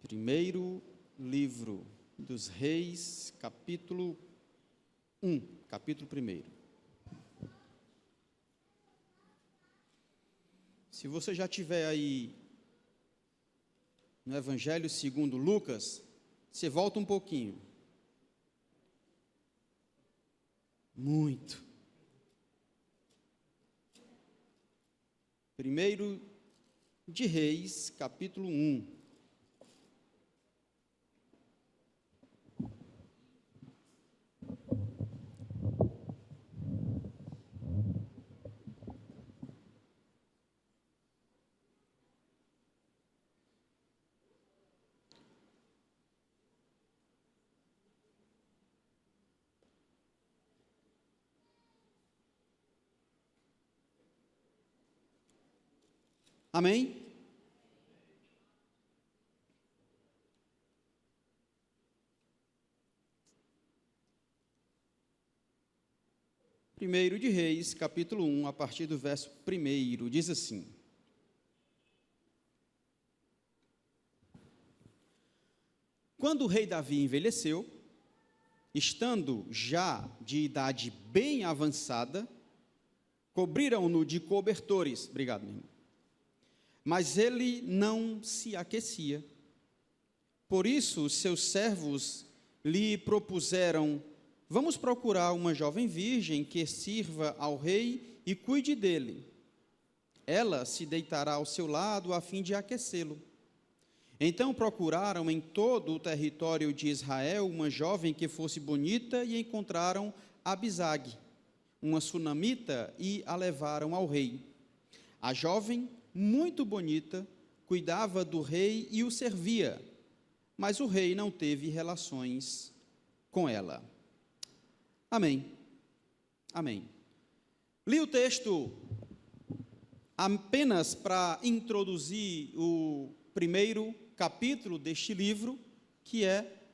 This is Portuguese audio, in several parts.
Primeiro livro dos Reis, capítulo 1, capítulo 1. Se você já tiver aí no Evangelho segundo Lucas, você volta um pouquinho. Muito. Primeiro de Reis, capítulo 1. Amém? Primeiro de Reis, capítulo 1, a partir do verso 1, diz assim: Quando o rei Davi envelheceu, estando já de idade bem avançada, cobriram-no de cobertores. Obrigado, meu irmão. Mas ele não se aquecia. Por isso, os seus servos lhe propuseram: vamos procurar uma jovem virgem que sirva ao rei e cuide dele. Ela se deitará ao seu lado a fim de aquecê-lo. Então procuraram em todo o território de Israel uma jovem que fosse bonita e encontraram Abisag, uma sunamita, e a levaram ao rei. A jovem, muito bonita, cuidava do rei e o servia, mas o rei não teve relações com ela. Amém. Amém. Li o texto apenas para introduzir o primeiro capítulo deste livro, que é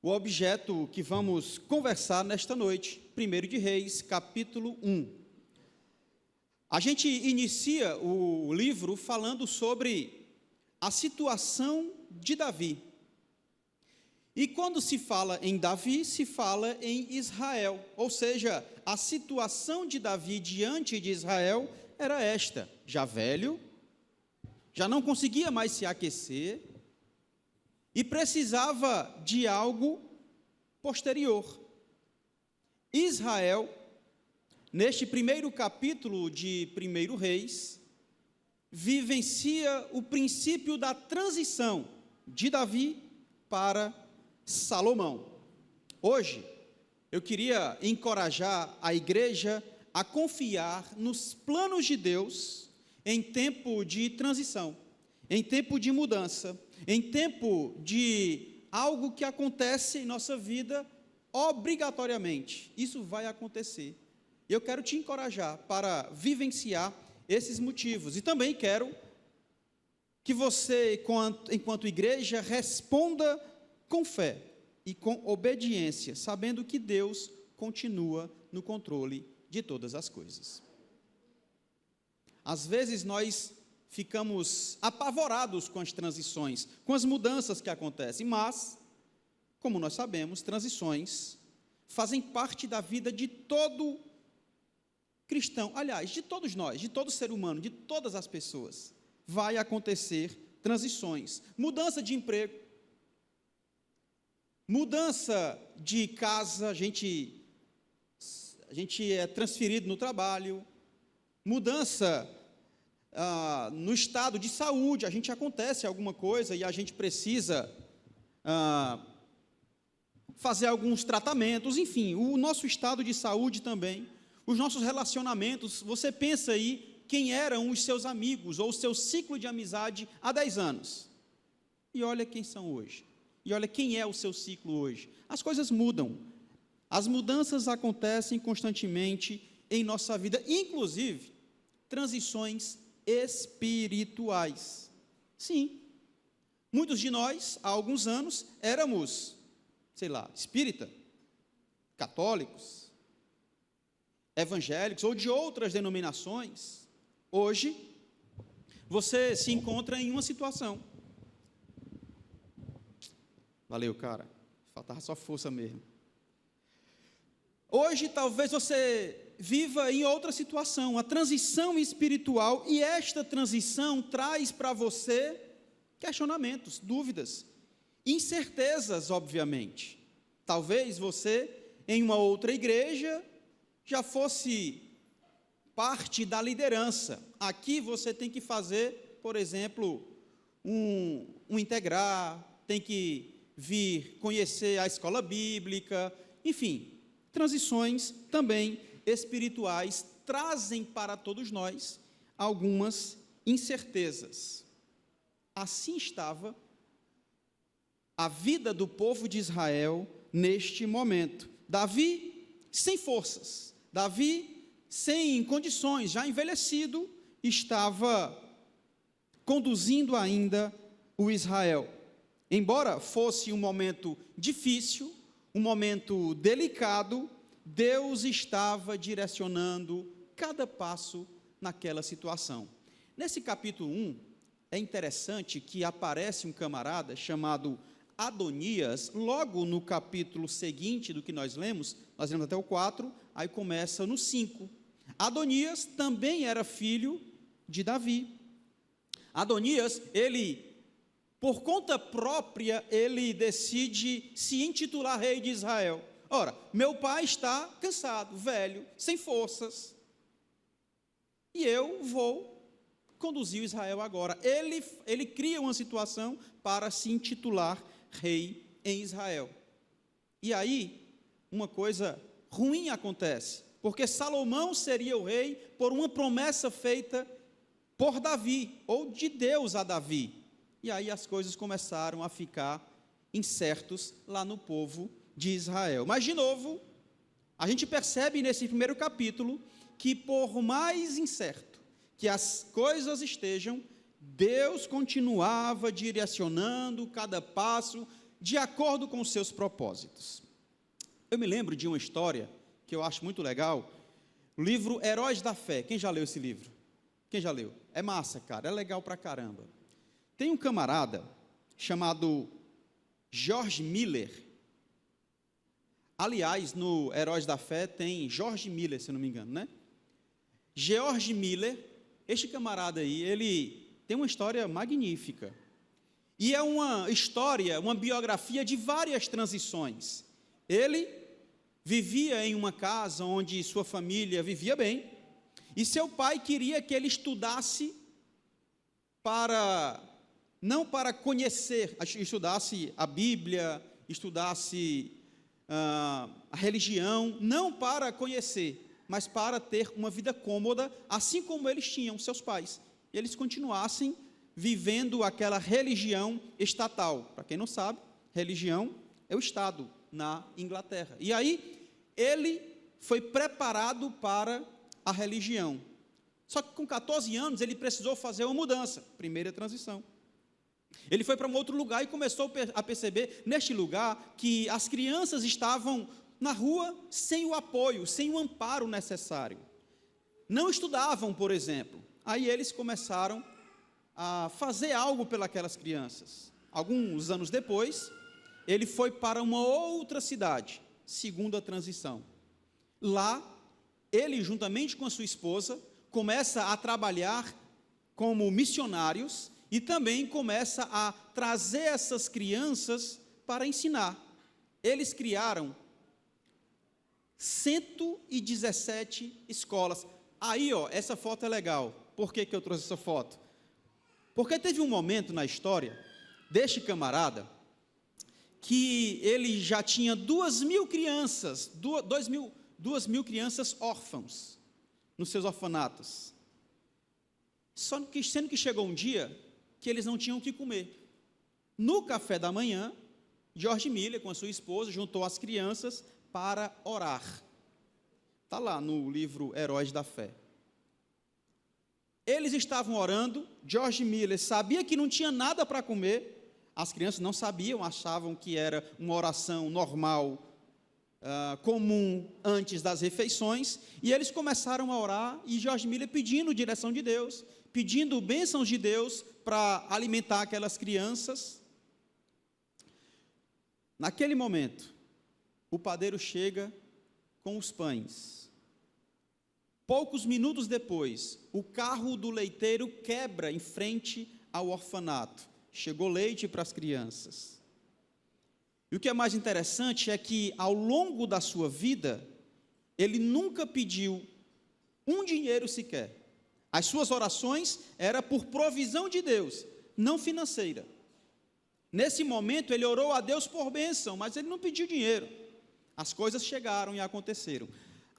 o objeto que vamos conversar nesta noite, 1 de Reis, capítulo 1. A gente inicia o livro falando sobre a situação de Davi. E quando se fala em Davi, se fala em Israel, ou seja, a situação de Davi diante de Israel era esta: já velho, já não conseguia mais se aquecer e precisava de algo posterior. Israel, neste primeiro capítulo de 1 Reis, vivencia o princípio da transição de Davi para Salomão. Hoje, eu queria encorajar a igreja a confiar nos planos de Deus em tempo de transição, em tempo de mudança, em tempo de algo que acontece em nossa vida obrigatoriamente. Isso vai acontecer. Eu quero te encorajar para vivenciar esses motivos. E também quero que você, enquanto igreja, responda com fé e com obediência, sabendo que Deus continua no controle de todas as coisas. Às vezes nós ficamos apavorados com as transições, com as mudanças que acontecem, mas, como nós sabemos, transições fazem parte da vida de todo cristão, aliás, de todos nós, de todo ser humano, de todas as pessoas. Vai acontecer transições, mudança de emprego, mudança de casa, a gente é transferido no trabalho, mudança no estado de saúde, acontece alguma coisa e a gente precisa fazer alguns tratamentos, enfim, o nosso estado de saúde também, os nossos relacionamentos. Você pensa aí quem eram os seus amigos ou o seu ciclo de amizade há 10 anos, e olha quem são hoje, e olha quem é o seu ciclo hoje. As coisas mudam, as mudanças acontecem constantemente em nossa vida, inclusive transições espirituais. Sim, muitos de nós, há alguns anos, éramos, espírita, católicos, evangélicos ou de outras denominações. Hoje, você se encontra em uma situação Valeu, cara. Faltava só força mesmo. Hoje, talvez você viva em outra situação, a transição espiritual, e esta transição traz para você questionamentos, dúvidas, incertezas, obviamente. Talvez você, em uma outra igreja, já fosse parte da liderança. Aqui você tem que fazer, por exemplo, um integrar, tem que vir conhecer a escola bíblica, enfim, transições também espirituais trazem para todos nós algumas incertezas. Assim estava a vida do povo de Israel neste momento. Davi sem forças, Davi sem condições, já envelhecido, estava conduzindo ainda o Israel. Embora fosse um momento difícil, um momento delicado, Deus estava direcionando cada passo naquela situação. Nesse capítulo 1, é interessante que aparece um camarada chamado Adonias, logo no capítulo seguinte do que nós lemos até o 4, aí começa no 5. Adonias também era filho de Davi. Adonias, por conta própria, ele decide se intitular rei de Israel. Ora, meu pai está cansado, velho, sem forças, e eu vou conduzir Israel agora. Ele cria uma situação para se intitular rei em Israel. E aí, uma coisa ruim acontece, porque Salomão seria o rei por uma promessa feita por Davi, ou de Deus a Davi. E aí as coisas começaram a ficar incertos lá no povo de Israel. Mas, de novo, a gente percebe nesse primeiro capítulo que, por mais incerto que as coisas estejam, Deus continuava direcionando cada passo de acordo com os seus propósitos. Eu me lembro de uma história que eu acho muito legal, o livro Heróis da Fé. Quem já leu esse livro? Quem já leu? É massa, cara, é legal pra caramba. Tem um camarada chamado George Miller. Aliás, no Heróis da Fé tem George Miller, se não me engano, né? George Miller, este camarada aí, ele tem uma história magnífica. E é uma história, uma biografia de várias transições. Ele vivia em uma casa onde sua família vivia bem, e seu pai queria que ele estudasse não para conhecer, estudasse a Bíblia, estudasse a religião, não para conhecer, mas para ter uma vida cômoda, assim como eles tinham, seus pais. E eles continuassem vivendo aquela religião estatal. Para quem não sabe, religião é o Estado na Inglaterra. E aí, ele foi preparado para a religião. Só que com 14 anos, ele precisou fazer uma mudança, primeira transição. Ele foi para um outro lugar e começou a perceber, neste lugar, que as crianças estavam na rua sem o apoio, sem o amparo necessário. Não estudavam, por exemplo. Aí eles começaram a fazer algo pelas crianças. Alguns anos depois, ele foi para uma outra cidade, segunda transição. Lá, ele, juntamente com a sua esposa, começa a trabalhar como missionários e também começa a trazer essas crianças para ensinar. Eles criaram 117 escolas. Aí, essa foto é legal. Por que eu trouxe essa foto? Porque teve um momento na história deste camarada que ele já tinha 2.000 crianças, 2.000 crianças órfãos nos seus orfanatos. Sendo que chegou um dia que eles não tinham o que comer. No café da manhã, George Miller, com a sua esposa, juntou as crianças para orar. Está lá no livro Heróis da Fé. Eles estavam orando, George Miller sabia que não tinha nada para comer, as crianças não sabiam, achavam que era uma oração normal, comum antes das refeições, e eles começaram a orar, e George Miller pedindo direção de Deus, pedindo bênçãos de Deus para alimentar aquelas crianças. Naquele momento, o padeiro chega com os pães. Poucos minutos depois, o carro do leiteiro quebra em frente ao orfanato. Chegou leite para as crianças. E o que é mais interessante é que, ao longo da sua vida, ele nunca pediu um dinheiro sequer. As suas orações eram por provisão de Deus, não financeira. Nesse momento, ele orou a Deus por bênção, mas ele não pediu dinheiro. As coisas chegaram e aconteceram.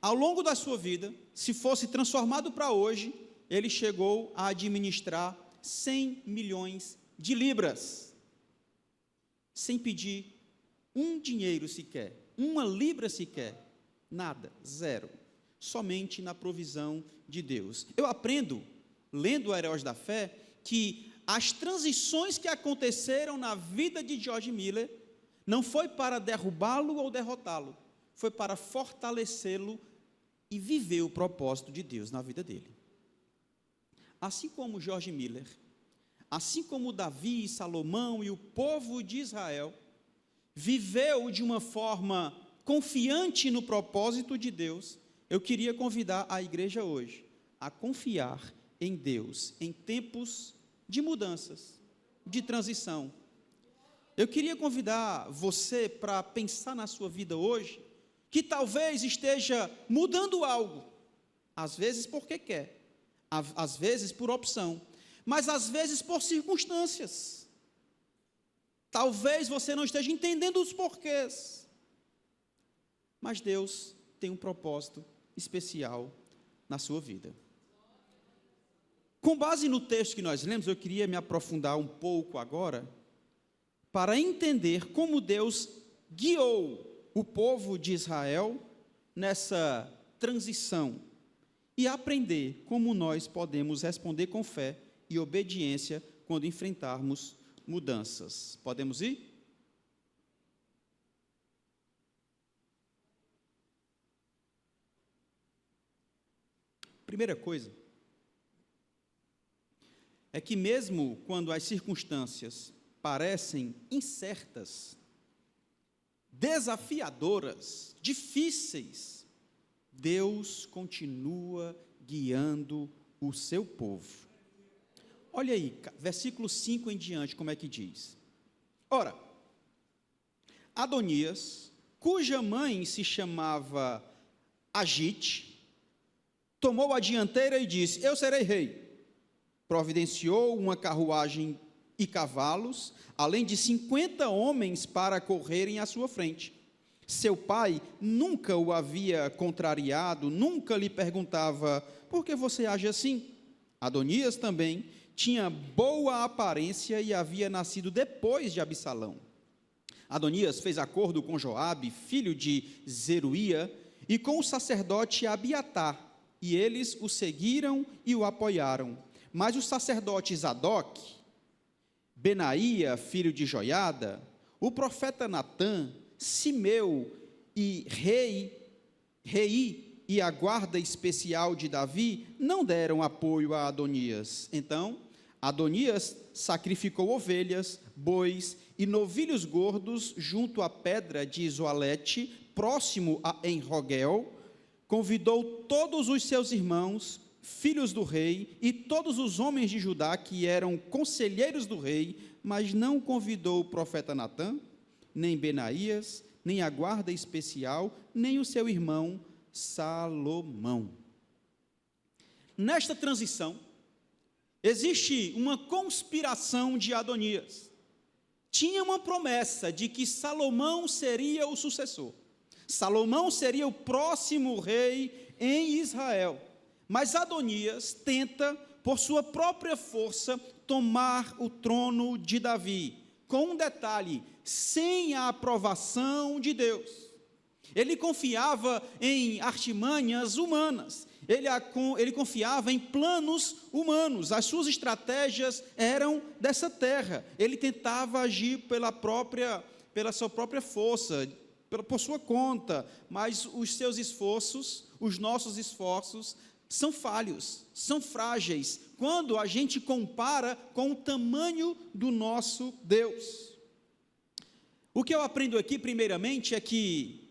Ao longo da sua vida, se fosse transformado para hoje, ele chegou a administrar 100 milhões de libras, sem pedir um dinheiro sequer, uma libra sequer, nada, zero, somente na provisão de Deus. Eu aprendo, lendo o Heróis da Fé, que as transições que aconteceram na vida de George Miller não foi para derrubá-lo ou derrotá-lo, foi para fortalecê-lo e viver o propósito de Deus na vida dele. Assim como George Miller, assim como Davi, Salomão e o povo de Israel, viveu de uma forma confiante no propósito de Deus, eu queria convidar a igreja hoje a confiar em Deus, em tempos de mudanças, de transição. Eu queria convidar você para pensar na sua vida hoje, que talvez esteja mudando algo, às vezes porque quer, às vezes por opção, mas às vezes por circunstâncias. Talvez você não esteja entendendo os porquês, mas Deus tem um propósito especial na sua vida. Com base no texto que nós lemos, eu queria me aprofundar um pouco agora, para entender como Deus guiou o povo de Israel nessa transição e aprender como nós podemos responder com fé e obediência quando enfrentarmos mudanças. Podemos ir? Primeira coisa é que mesmo quando as circunstâncias parecem incertas, desafiadoras, difíceis, Deus continua guiando o seu povo. Olha aí, versículo 5 em diante, como é que diz? Ora, Adonias, cuja mãe se chamava Agite, tomou a dianteira e disse: eu serei rei. Providenciou uma carruagem e cavalos, além de 50 homens para correrem à sua frente. Seu pai nunca o havia contrariado, nunca lhe perguntava: por que você age assim? Adonias também tinha boa aparência e havia nascido depois de Absalão. Adonias fez acordo com Joabe, filho de Zeruía, e com o sacerdote Abiatar, e eles o seguiram e o apoiaram. Mas os sacerdotes Zadok, Benaía, filho de Joiada, o profeta Natã, Simeu e Rei e a guarda especial de Davi não deram apoio a Adonias. Então, Adonias sacrificou ovelhas, bois e novilhos gordos junto à pedra de Zoalete, próximo a Enrogel, convidou todos os seus irmãos, filhos do rei, e todos os homens de Judá que eram conselheiros do rei, mas não convidou o profeta Natã, nem Benaías, nem a guarda especial, nem o seu irmão Salomão. Nesta transição, existe uma conspiração de Adonias. Tinha uma promessa de que Salomão seria o sucessor. Salomão seria o próximo rei em Israel. Mas Adonias tenta, por sua própria força, tomar o trono de Davi, com um detalhe: sem a aprovação de Deus. Ele confiava em artimanhas humanas, ele confiava em planos humanos, as suas estratégias eram dessa terra, ele tentava agir pela sua própria força, por sua conta, mas os seus esforços, os nossos esforços, são falhos, são frágeis, quando a gente compara com o tamanho do nosso Deus. O que eu aprendo aqui, primeiramente, é que,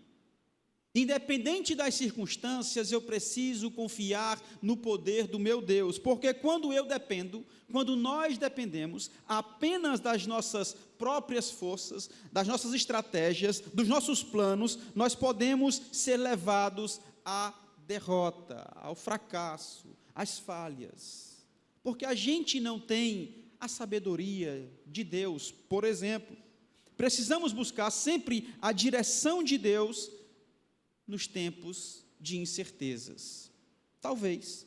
independente das circunstâncias, eu preciso confiar no poder do meu Deus, porque quando nós dependemos apenas das nossas próprias forças, das nossas estratégias, dos nossos planos, nós podemos ser levados à derrota, ao fracasso, às falhas, porque a gente não tem a sabedoria de Deus. Por exemplo, precisamos buscar sempre a direção de Deus nos tempos de incertezas. Talvez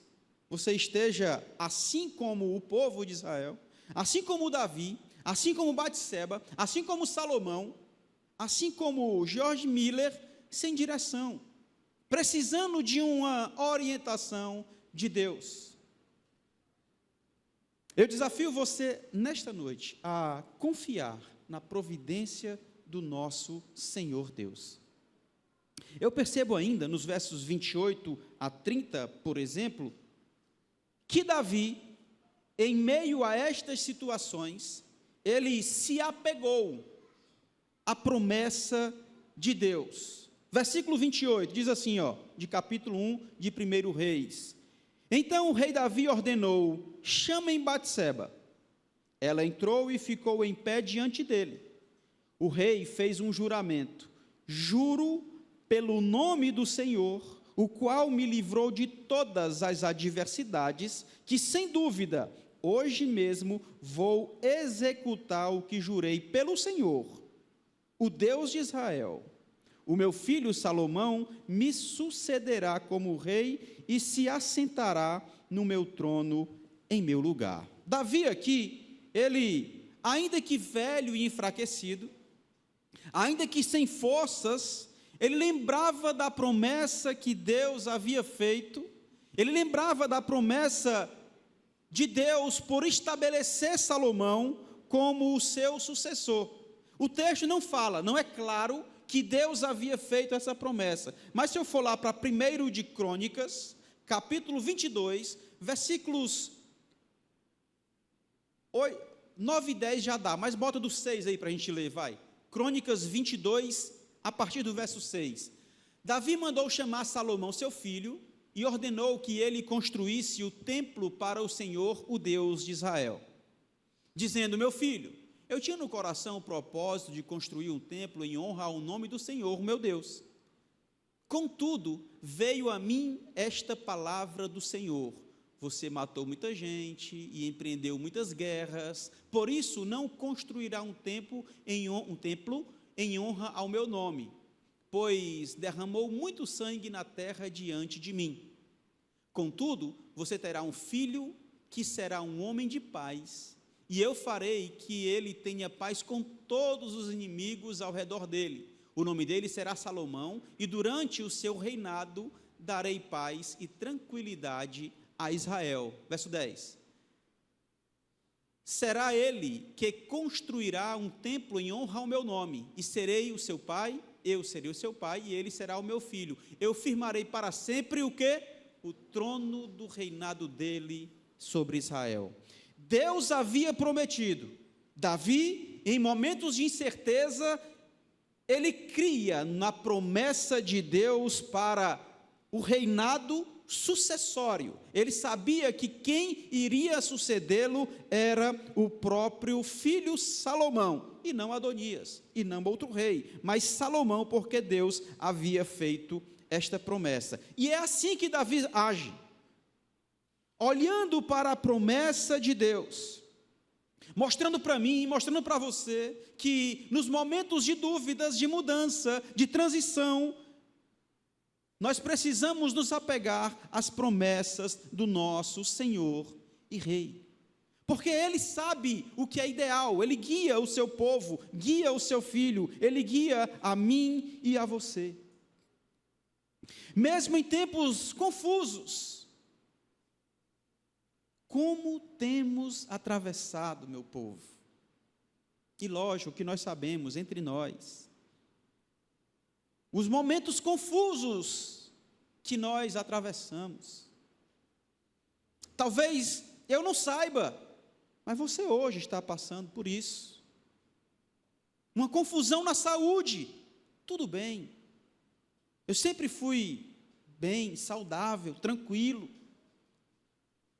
você esteja assim como o povo de Israel, assim como Davi, assim como Batseba, assim como Salomão, assim como George Miller, sem direção, precisando de uma orientação de Deus. Eu desafio você nesta noite a confiar na providência do nosso Senhor Deus. Eu percebo ainda nos versos 28 a 30, por exemplo, que Davi, em meio a estas situações, ele se apegou à promessa de Deus. Versículo 28 diz assim, de capítulo 1 de 1 Reis: Então o rei Davi ordenou: chamem Batseba. Ela entrou e ficou em pé diante dele. O rei fez um juramento: juro pelo nome do Senhor, o qual me livrou de todas as adversidades, que sem dúvida, hoje mesmo vou executar o que jurei pelo Senhor, o Deus de Israel. O meu filho Salomão me sucederá como rei e se assentará no meu trono em meu lugar. Davi aqui, ele, ainda que velho e enfraquecido, ainda que sem forças, ele lembrava da promessa que Deus havia feito, ele lembrava da promessa de Deus por estabelecer Salomão como o seu sucessor. O texto não fala, não é claro que Deus havia feito essa promessa, mas se eu for lá para 1 de Crônicas, capítulo 22, versículos 9 e 10 já dá, mas bota do 6 aí para a gente ler, vai. Crônicas 22, a partir do verso 6. Davi mandou chamar Salomão, seu filho, e ordenou que ele construísse o templo para o Senhor, o Deus de Israel, dizendo: meu filho, eu tinha no coração o propósito de construir um templo em honra ao nome do Senhor, meu Deus. Contudo, veio a mim esta palavra do Senhor: você matou muita gente e empreendeu muitas guerras, por isso não construirá um templo em honra ao meu nome, pois derramou muito sangue na terra diante de mim. Contudo, você terá um filho que será um homem de paz, e eu farei que ele tenha paz com todos os inimigos ao redor dele. O nome dele será Salomão, e durante o seu reinado darei paz e tranquilidade a Israel. Verso 10. Será ele que construirá um templo em honra ao meu nome, e serei o seu pai, eu serei o seu pai, e ele será o meu filho. Eu firmarei para sempre o quê? O trono do reinado dele sobre Israel. Deus havia prometido. Davi, em momentos de incerteza, ele cria na promessa de Deus para o reinado sucessório. Ele sabia que quem iria sucedê-lo era o próprio filho Salomão, e não Adonias, e não outro rei, mas Salomão, porque Deus havia feito esta promessa. E é assim que Davi age, olhando para a promessa de Deus, mostrando para mim, mostrando para você, que nos momentos de dúvidas, de mudança, de transição, nós precisamos nos apegar às promessas do nosso Senhor e Rei, porque Ele sabe o que é ideal. Ele guia o seu povo, guia o seu filho, Ele guia a mim e a você. Mesmo em tempos confusos, como temos atravessado, meu povo? E lógico que nós sabemos, entre nós, os momentos confusos que nós atravessamos. Talvez eu não saiba, mas você hoje está passando por isso. uma confusão na saúde. Tudo bem. Eu sempre fui bem, saudável, tranquilo.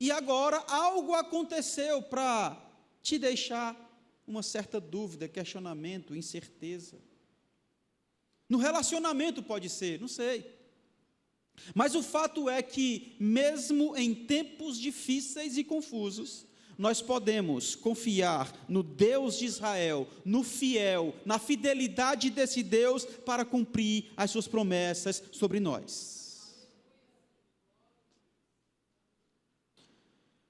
E agora algo aconteceu para te deixar uma certa dúvida, questionamento, incerteza. No relacionamento pode ser, não sei. Mas o fato é que, mesmo em tempos difíceis e confusos, nós podemos confiar no Deus de Israel, no fiel, na fidelidade desse Deus para cumprir as suas promessas sobre nós.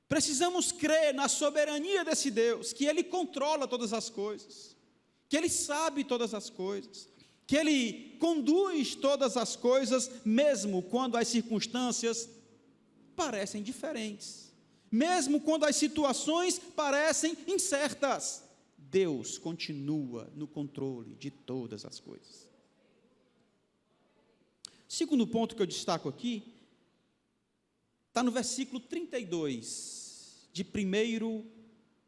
Precisamos crer na soberania desse Deus, que Ele controla todas as coisas, que Ele sabe todas as coisas, que Ele conduz todas as coisas, mesmo quando as circunstâncias parecem diferentes, mesmo quando as situações parecem incertas. Deus continua no controle de todas as coisas. Segundo ponto que eu destaco aqui, está no versículo 32 de 1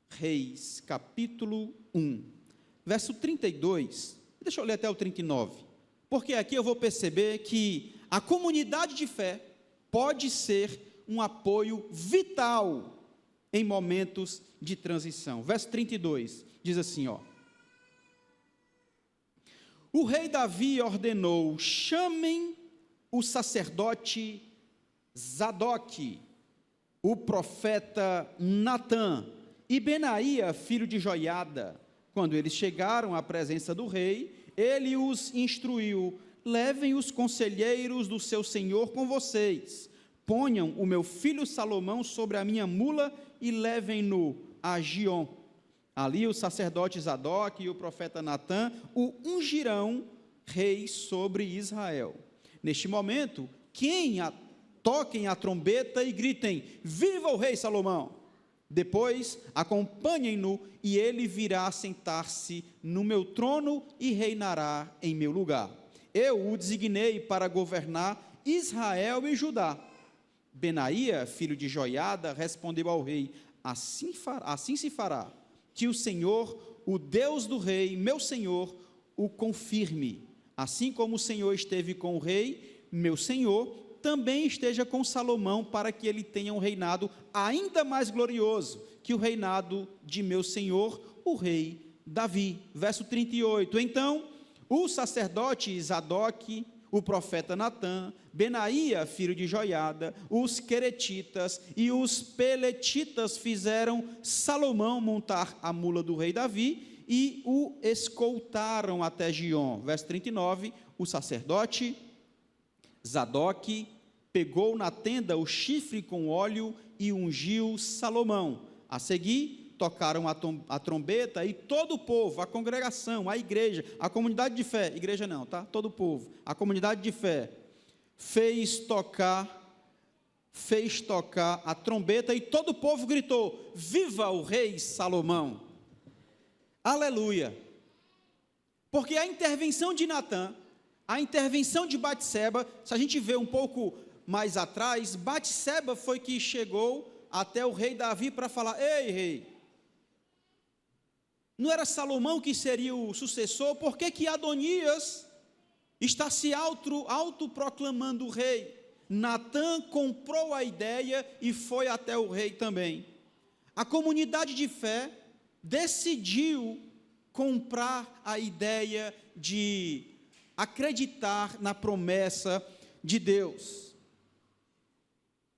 Reis, capítulo 1. Verso 32, deixa eu ler até o 39, porque aqui eu vou perceber que a comunidade de fé pode ser um apoio vital em momentos de transição. Verso 32, diz assim, o rei Davi ordenou, chamem o sacerdote Zadoque, o profeta Natã e Benaia, filho de Joiada. Quando eles chegaram à presença do rei, ele os instruiu, levem os conselheiros do seu senhor com vocês, ponham o meu filho Salomão sobre a minha mula e levem-no a Giom. Ali o sacerdote Zadoque e o profeta Natã o ungirão rei sobre Israel. Neste momento, toquem a trombeta e gritem, viva o rei Salomão! Depois, acompanhem-no e ele virá sentar-se no meu trono e reinará em meu lugar. Eu o designei para governar Israel e Judá. Benaia, filho de Joiada, respondeu ao rei, assim se fará, que o Senhor, o Deus do rei, meu senhor, o confirme. Assim como o Senhor esteve com o rei, meu senhor, também esteja com Salomão, para que ele tenha um reinado ainda mais glorioso que o reinado de meu senhor, o rei Davi. Verso 38, então, o sacerdote Zadoque, o profeta Natã, Benaia, filho de Joiada, os queretitas e os peletitas fizeram Salomão montar a mula do rei Davi e o escoltaram até Giom. Verso 39, o sacerdote Zadoque pegou na tenda o chifre com óleo e ungiu Salomão. A seguir, tocaram a trombeta e todo o povo, a congregação, a igreja, a comunidade de fé, igreja não, tá? Todo o povo, a comunidade de fé, fez tocar a trombeta e todo o povo gritou, viva o rei Salomão! Aleluia! Porque a intervenção de Natã, a intervenção de Batseba, se a gente vê um pouco mais atrás, Batseba foi que chegou até o rei Davi para falar, ei rei, não era Salomão que seria o sucessor? Por que Adonias está se autoproclamando rei? Natã comprou a ideia e foi até o rei também. A comunidade de fé decidiu comprar a ideia de acreditar na promessa de Deus.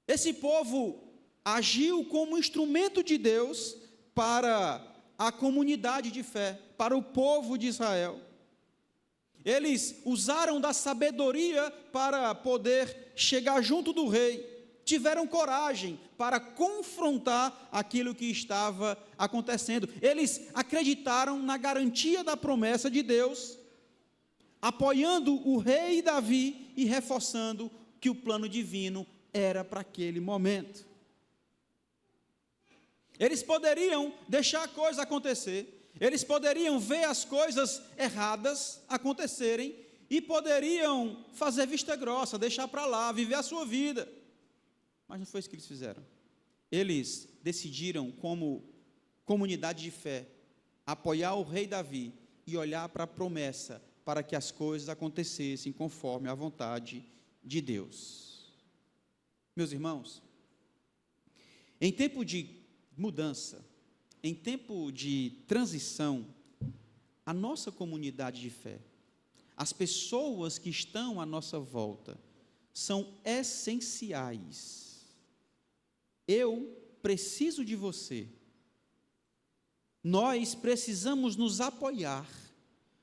Esse povo agiu como instrumento de Deus para a comunidade de fé, para o povo de Israel. Eles usaram da sabedoria para poder chegar junto do rei, tiveram coragem para confrontar aquilo que estava acontecendo. Eles acreditaram na garantia da promessa de Deus, apoiando o rei Davi e reforçando que o plano divino era para aquele momento. Eles poderiam deixar a coisa acontecer, eles poderiam ver as coisas erradas acontecerem e poderiam fazer vista grossa, deixar para lá, viver a sua vida. Mas não foi isso que eles fizeram. Eles decidiram, como comunidade de fé, apoiar o rei Davi e olhar para a promessa, para que as coisas acontecessem conforme a vontade de Deus. Meus irmãos, em tempo de mudança, em tempo de transição, a nossa comunidade de fé, as pessoas que estão à nossa volta, são essenciais. Eu preciso de você. Nós precisamos nos apoiar.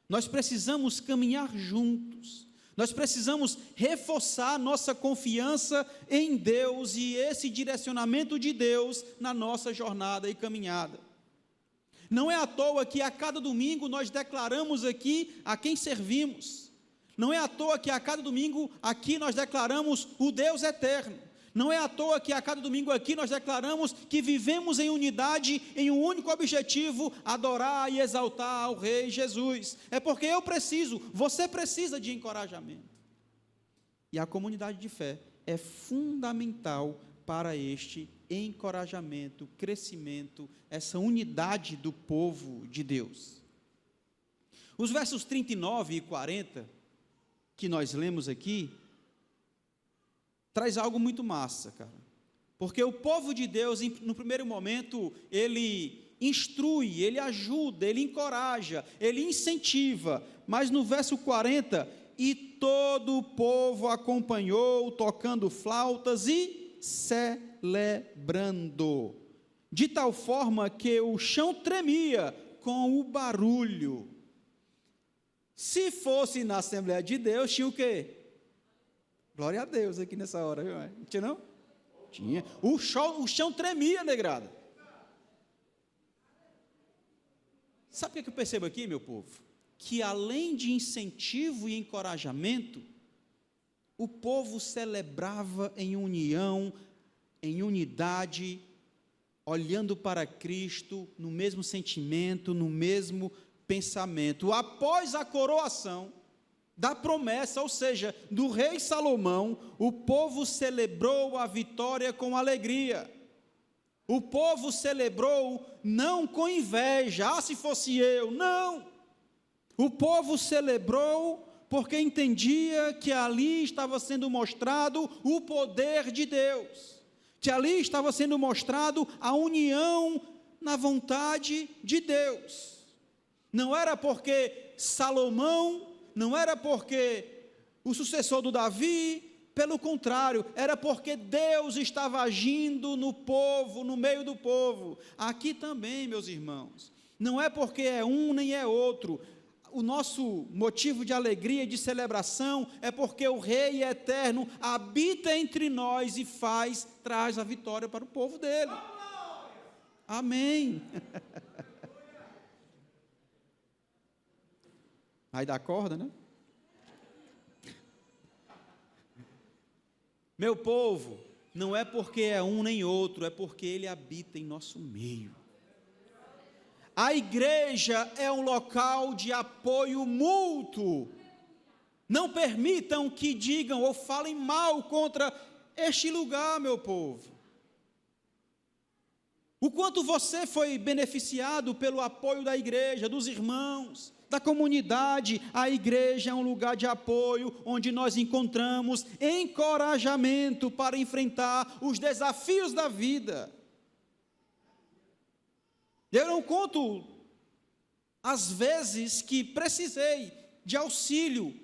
Nós precisamos caminhar juntos. Nós precisamos reforçar nossa confiança em Deus e esse direcionamento de Deus na nossa jornada e caminhada. Não é à toa que a cada domingo nós declaramos aqui a quem servimos. Não é à toa que a cada domingo aqui nós declaramos o Deus eterno. Não é à toa que a cada domingo aqui nós declaramos que vivemos em unidade, em um único objetivo, adorar e exaltar ao Rei Jesus. É porque eu preciso, você precisa de encorajamento. E a comunidade de fé é fundamental para este encorajamento, crescimento, essa unidade do povo de Deus. Os versos 39 e 40, que nós lemos aqui, traz algo muito massa, cara. Porque o povo de Deus, no primeiro momento, ele instrui, ele ajuda, ele encoraja, ele incentiva. Mas no verso 40, e todo o povo acompanhou, tocando flautas e celebrando, de tal forma que o chão tremia com o barulho. Se fosse na Assembleia de Deus, tinha o quê? Glória a Deus aqui nessa hora, viu? Não tinha não? Tinha. O chão tremia, negrada. Sabe o que eu percebo aqui, meu povo? Que além de incentivo e encorajamento, o povo celebrava em união, em unidade, olhando para Cristo, no mesmo sentimento, no mesmo pensamento. Após a coroação da promessa, ou seja, do rei Salomão, o povo celebrou a vitória com alegria. O povo celebrou não com inveja, se fosse eu, não. O povo celebrou porque entendia que ali estava sendo mostrado o poder de Deus, que ali estava sendo mostrado a união na vontade de Deus. Não era porque Salomão, não era porque o sucessor do Davi, pelo contrário, era porque Deus estava agindo no povo, no meio do povo. Aqui também, meus irmãos, não é porque é um nem é outro. O nosso motivo de alegria e de celebração é porque o Rei eterno habita entre nós e traz a vitória para o povo dele. Amém. Aí dá corda, né? Meu povo, não é porque é um nem outro, é porque ele habita em nosso meio. A igreja é um local de apoio mútuo. Não permitam que digam ou falem mal contra este lugar, meu povo. O quanto você foi beneficiado pelo apoio da igreja, dos irmãos, da comunidade. A igreja é um lugar de apoio, onde nós encontramos encorajamento para enfrentar os desafios da vida. Eu não conto as vezes que precisei de auxílio,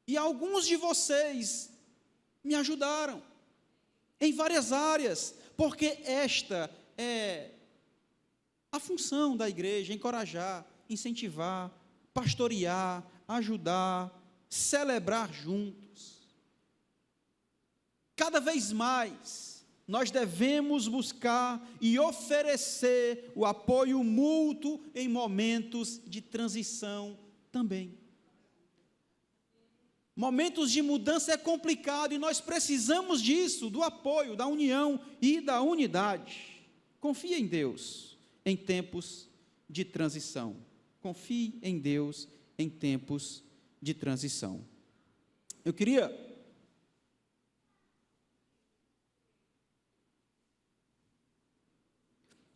e alguns de vocês me ajudaram, em várias áreas, porque esta é a função da igreja: encorajar, incentivar, pastorear, ajudar, celebrar juntos. Cada vez mais, nós devemos buscar e oferecer o apoio mútuo em momentos de transição também. Momentos de mudança é complicado e nós precisamos disso, do apoio, da união e da unidade. Confie em Deus em tempos de transição. Confie em Deus em tempos de transição. Eu queria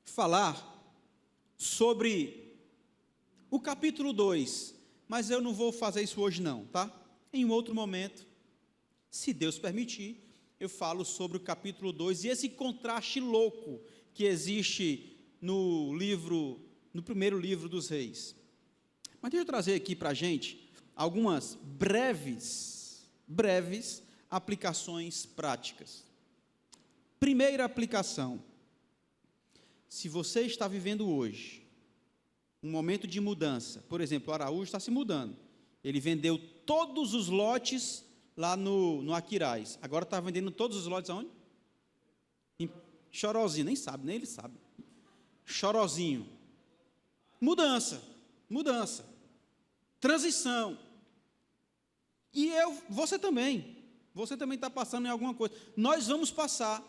falar sobre o capítulo 2, mas eu não vou fazer isso hoje não, tá? Em um outro momento, se Deus permitir, eu falo sobre o capítulo 2 e esse contraste louco que existe no primeiro livro dos Reis. Mas deixa eu trazer aqui para a gente algumas breves aplicações práticas. Primeira aplicação: se você está vivendo hoje um momento de mudança, por exemplo, o Araújo está se mudando, ele vendeu todos os lotes lá no Aquiraz, agora está vendendo todos os lotes aonde? Em Chorozinho, nem ele sabe, Chorozinho, mudança, transição, e você também está passando em alguma coisa, nós vamos passar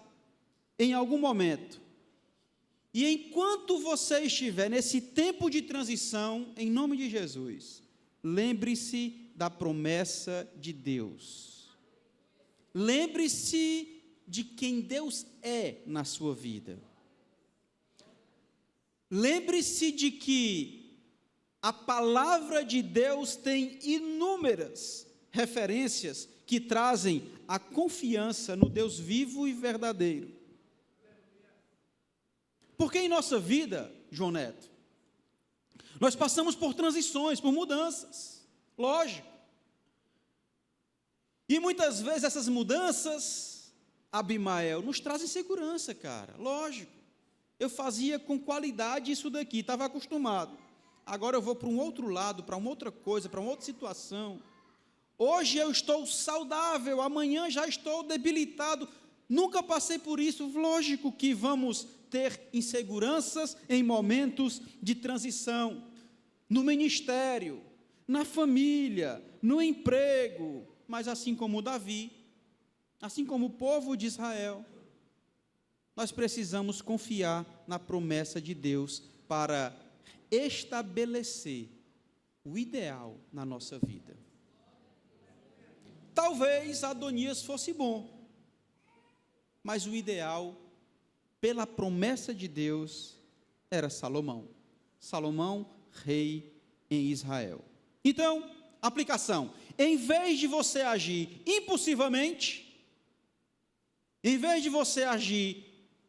em algum momento, e enquanto você estiver nesse tempo de transição, em nome de Jesus, lembre-se da promessa de Deus, lembre-se de quem Deus é na sua vida, lembre-se de que a palavra de Deus tem inúmeras referências que trazem a confiança no Deus vivo e verdadeiro. Porque em nossa vida, João Neto, nós passamos por transições, por mudanças, lógico. E muitas vezes essas mudanças, Abimael, nos trazem segurança, cara, lógico. Eu fazia com qualidade isso daqui, estava acostumado. Agora eu vou para um outro lado, para uma outra coisa, para uma outra situação. Hoje eu estou saudável, amanhã já estou debilitado. Nunca passei por isso, lógico que vamos ter inseguranças em momentos de transição, no ministério, na família, no emprego, mas assim como Davi, assim como o povo de Israel, nós precisamos confiar na promessa de Deus para estabelecer o ideal na nossa vida. Talvez Adonias fosse bom, mas o ideal, pela promessa de Deus, era Salomão. Salomão, rei em Israel. Então, aplicação: em vez de você agir impulsivamente, em vez de você agir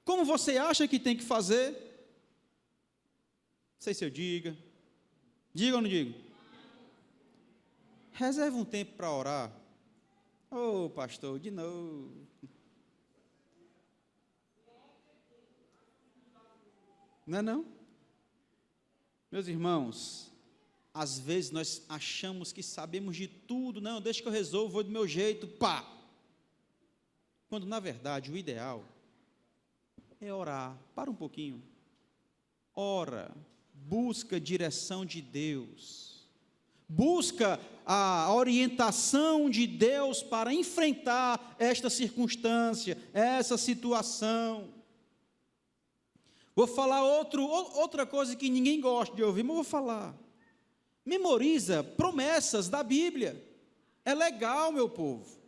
como você acha que tem que fazer, não sei se eu diga ou não digo? Reserva um tempo para orar. Ô, pastor, de novo. Não é não? Meus irmãos, às vezes nós achamos que sabemos de tudo, não, deixa que eu resolvo, vou do meu jeito, pá. Quando na verdade o ideal é orar, para um pouquinho, ora, busca direção de Deus, busca a orientação de Deus para enfrentar esta circunstância, essa situação. Vou falar outra coisa que ninguém gosta de ouvir, mas vou falar. Memoriza promessas da Bíblia. É legal, meu povo.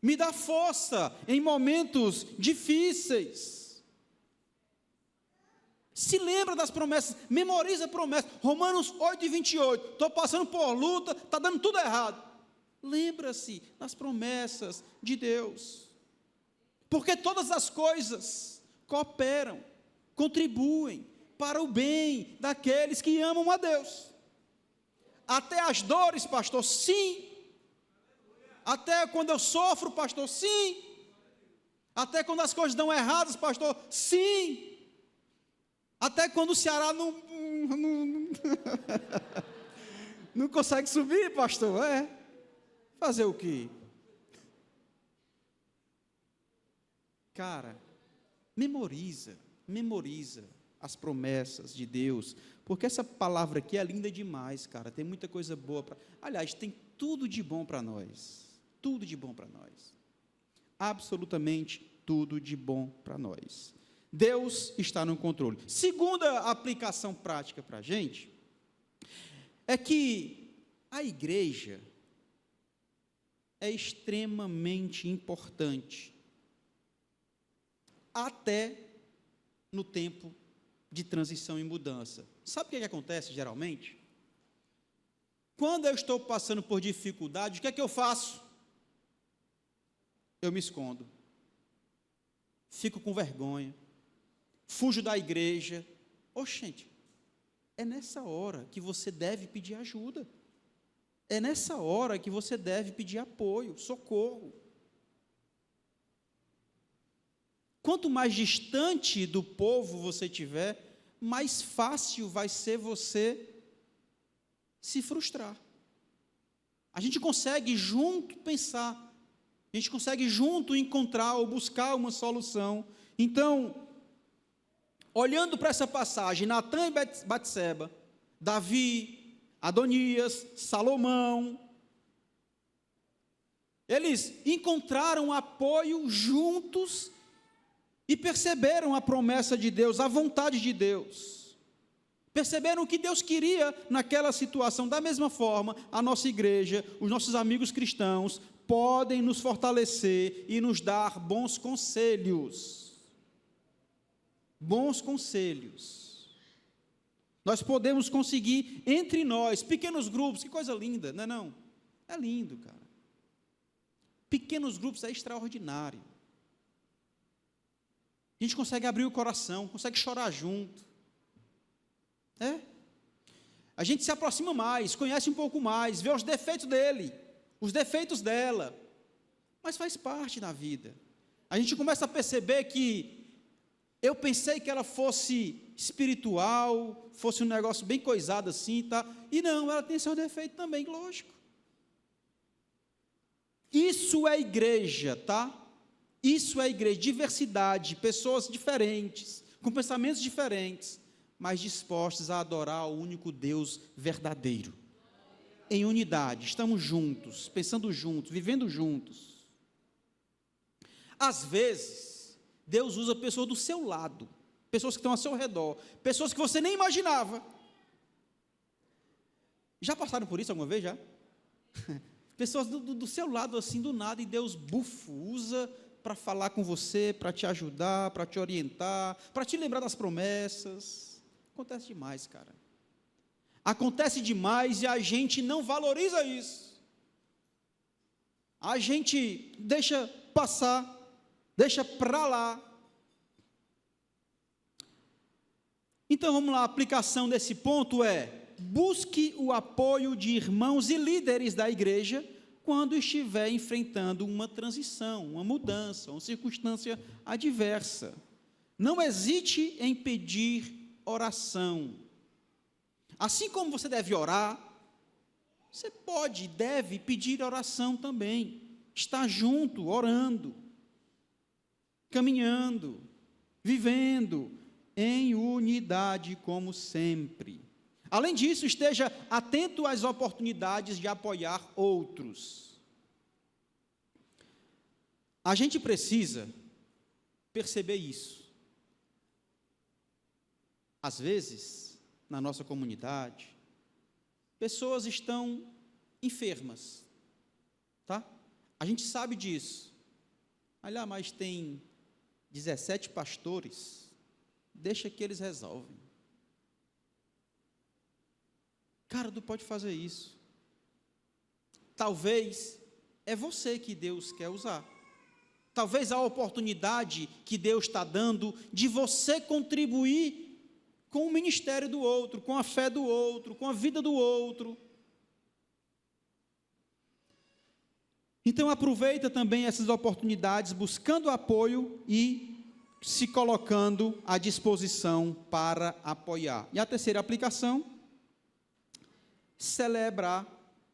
Me dá força em momentos difíceis. Se lembra das promessas, memoriza a promessa. Romanos 8:28. Estou passando por luta, está dando tudo errado. Lembra-se das promessas de Deus. Porque todas as coisas cooperam, contribuem para o bem daqueles que amam a Deus. Até as dores, pastor, sim. Até quando eu sofro, pastor, sim. Até quando as coisas dão erradas, pastor, sim. Até quando o Ceará não consegue subir, pastor, fazer o quê? Cara, memoriza as promessas de Deus, porque essa palavra aqui é linda demais, cara, tem muita coisa boa, aliás, tem tudo de bom para nós, absolutamente tudo de bom para nós. Deus está no controle. Segunda aplicação prática para a gente, é que a igreja é extremamente importante, até no tempo de transição e mudança. Sabe o que acontece geralmente? Quando eu estou passando por dificuldade, o que é que eu faço? Eu me escondo, fico com vergonha, fujo da igreja. Gente, é nessa hora que você deve pedir ajuda, é nessa hora que você deve pedir apoio, socorro. Quanto mais distante do povo você estiver, mais fácil vai ser você se frustrar. A gente consegue junto pensar, a gente consegue junto encontrar ou buscar uma solução. Então, olhando para essa passagem, Natã e Batseba, Davi, Adonias, Salomão, eles encontraram apoio juntos e perceberam a promessa de Deus, a vontade de Deus. Perceberam o que Deus queria naquela situação. Da mesma forma, a nossa igreja, os nossos amigos cristãos, podem nos fortalecer e nos dar bons conselhos. Bons conselhos. Nós podemos conseguir entre nós, pequenos grupos, que coisa linda, não é não? É lindo, cara. Pequenos grupos é extraordinário. A gente consegue abrir o coração, consegue chorar junto. A gente se aproxima mais, conhece um pouco mais, vê os defeitos dele, os defeitos dela, mas faz parte da vida. A gente começa a perceber que eu pensei que ela fosse espiritual, fosse um negócio bem coisado assim, tá? E não, ela tem seu defeito também, lógico. Isso é igreja, tá? Isso é igreja, diversidade, pessoas diferentes, com pensamentos diferentes, mas dispostos a adorar o único Deus verdadeiro. Em unidade, estamos juntos, pensando juntos, vivendo juntos. Às vezes, Deus usa pessoas do seu lado, pessoas que estão ao seu redor, pessoas que você nem imaginava. Já passaram por isso alguma vez, já? Pessoas do seu lado, assim, do nada, e Deus, usa para falar com você, para te ajudar, para te orientar, para te lembrar das promessas. Acontece demais, cara. Acontece demais e a gente não valoriza isso. A gente deixa passar, deixa para lá. Então vamos lá, a aplicação desse ponto é: busque o apoio de irmãos e líderes da igreja quando estiver enfrentando uma transição, uma mudança, uma circunstância adversa. Não hesite em pedir oração. Assim como você deve orar, você pode e deve pedir oração também. Estar junto, orando, caminhando, vivendo em unidade como sempre. Além disso, esteja atento às oportunidades de apoiar outros. A gente precisa perceber isso. Às vezes, na nossa comunidade, pessoas estão enfermas, tá? A gente sabe disso. Olha, mas tem 17 pastores, deixa que eles resolvem. Cara, tu pode fazer isso. Talvez é você que Deus quer usar. Talvez a oportunidade que Deus está dando de você contribuir com o ministério do outro, com a fé do outro, com a vida do outro. Então aproveita também essas oportunidades, buscando apoio e se colocando à disposição para apoiar. E a terceira aplicação: celebrar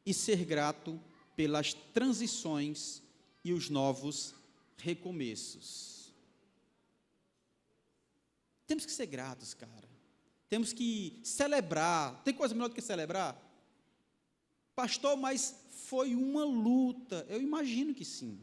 e ser grato pelas transições e os novos recomeços. Temos que ser gratos, cara. Temos que celebrar. Tem coisa melhor do que celebrar? Pastor, mas foi uma luta. Eu imagino que sim.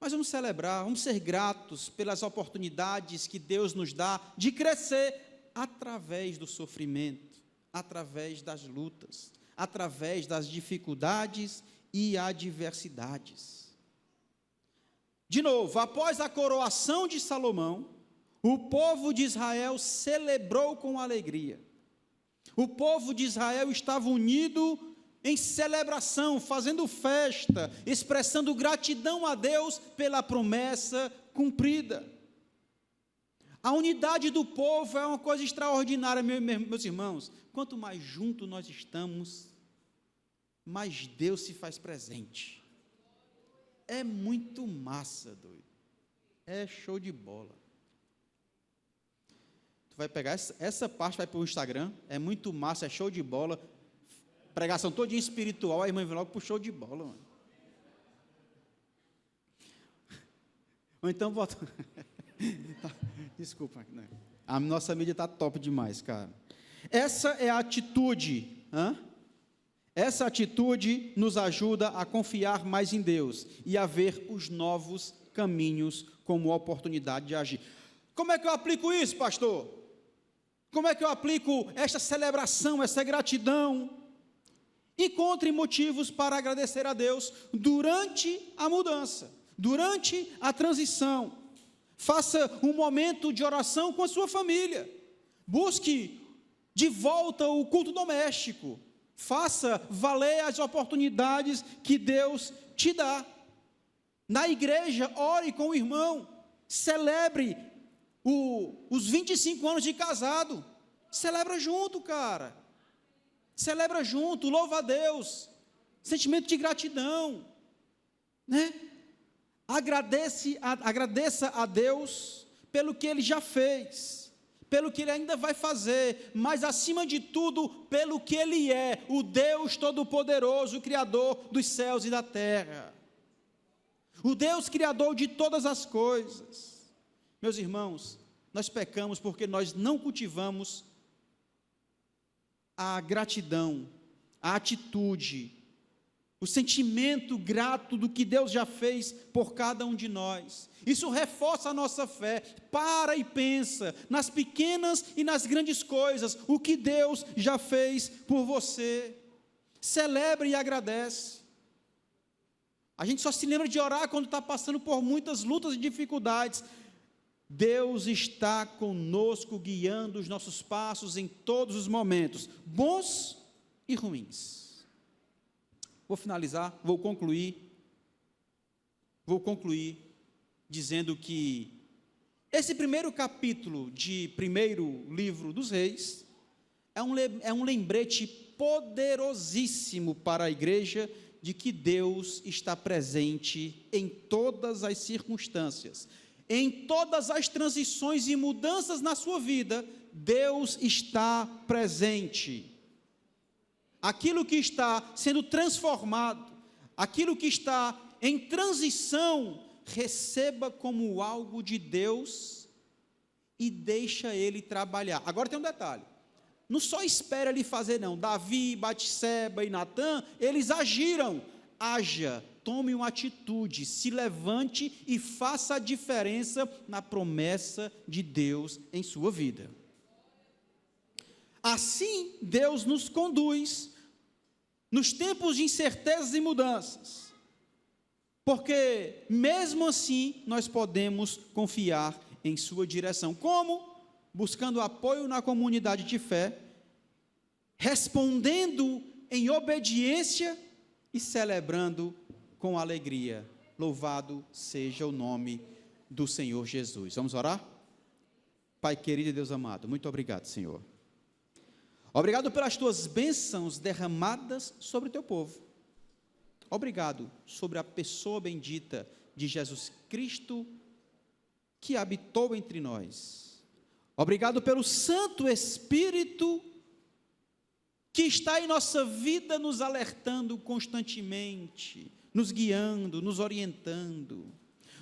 Mas vamos celebrar, vamos ser gratos pelas oportunidades que Deus nos dá de crescer através do sofrimento, através das lutas, através das dificuldades e adversidades. De novo, após a coroação de Salomão, o povo de Israel celebrou com alegria. O povo de Israel estava unido em celebração, fazendo festa, expressando gratidão a Deus pela promessa cumprida. A unidade do povo é uma coisa extraordinária, meus irmãos. Quanto mais juntos nós estamos, mais Deus se faz presente. É muito massa, doido. É show de bola. Tu vai pegar essa parte, vai para o Instagram, é muito massa, é show de bola. Pregação todinha espiritual, a irmã vem logo para o show de bola, mano. Ou então bota... Desculpa, né? A nossa mídia está top demais, cara. Essa é a atitude, Essa atitude nos ajuda a confiar mais em Deus e a ver os novos caminhos como oportunidade de agir. Como é que eu aplico isso, pastor? Como é que eu aplico esta celebração, essa gratidão? Encontre motivos para agradecer a Deus durante a mudança, durante a transição. Faça um momento de oração com a sua família. Busque de volta o culto doméstico. Faça valer as oportunidades que Deus te dá. Na igreja, ore com o irmão. Celebre os 25 anos de casado. Celebra junto, cara. Celebra junto, louva a Deus. Sentimento de gratidão, né? Agradeça a Deus pelo que Ele já fez, pelo que Ele ainda vai fazer, mas acima de tudo, pelo que Ele é, o Deus Todo-Poderoso, o Criador dos céus e da terra, o Deus Criador de todas as coisas. Meus irmãos, nós pecamos porque nós não cultivamos a gratidão, a atitude, o sentimento grato do que Deus já fez por cada um de nós. Isso reforça a nossa fé. Para e pensa nas pequenas e nas grandes coisas, o que Deus já fez por você. Celebre e agradece. A gente só se lembra de orar quando está passando por muitas lutas e dificuldades. Deus está conosco, guiando os nossos passos em todos os momentos, bons e ruins. Vou finalizar, vou concluir dizendo que esse primeiro capítulo de primeiro livro dos Reis é um lembrete poderosíssimo para a igreja de que Deus está presente em todas as circunstâncias, em todas as transições e mudanças na sua vida. Deus está presente. Aquilo que está sendo transformado, aquilo que está em transição, receba como algo de Deus e deixa Ele trabalhar. Agora tem um detalhe, não só espera Ele fazer não. Davi, Batseba e Natã, eles agiram. Haja, tome uma atitude, se levante e faça a diferença na promessa de Deus em sua vida. Assim, Deus nos conduz nos tempos de incertezas e mudanças, porque mesmo assim nós podemos confiar em sua direção. Como? Buscando apoio na comunidade de fé, respondendo em obediência e celebrando com alegria. Louvado seja o nome do Senhor Jesus. Vamos orar? Pai querido e Deus amado, muito obrigado, Senhor. Obrigado pelas tuas bênçãos derramadas sobre o teu povo. Obrigado sobre a pessoa bendita de Jesus Cristo que habitou entre nós. Obrigado pelo Santo Espírito que está em nossa vida nos alertando constantemente, nos guiando, nos orientando.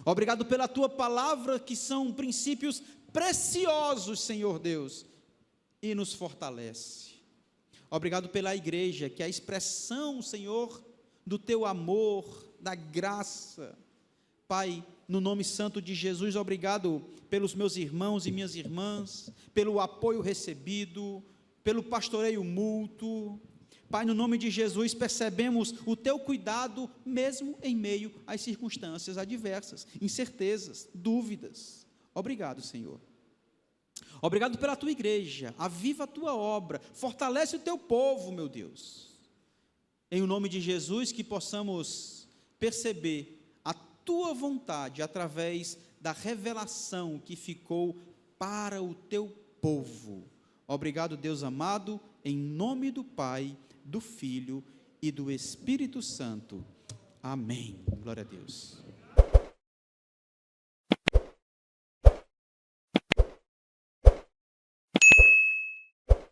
Obrigado pela tua palavra, que são princípios preciosos, Senhor Deus, e nos fortalece. Obrigado pela igreja, que é a expressão, Senhor, do teu amor, da graça. Pai, no nome santo de Jesus, obrigado pelos meus irmãos e minhas irmãs, pelo apoio recebido, pelo pastoreio mútuo. Pai, no nome de Jesus, percebemos o teu cuidado, mesmo em meio às circunstâncias adversas, incertezas, dúvidas. Obrigado, Senhor. Obrigado pela tua igreja, aviva a tua obra, fortalece o teu povo, meu Deus. Em o nome de Jesus, que possamos perceber a tua vontade através da revelação que ficou para o teu povo. Obrigado, Deus amado, em nome do Pai, do Filho e do Espírito Santo. Amém. Glória a Deus.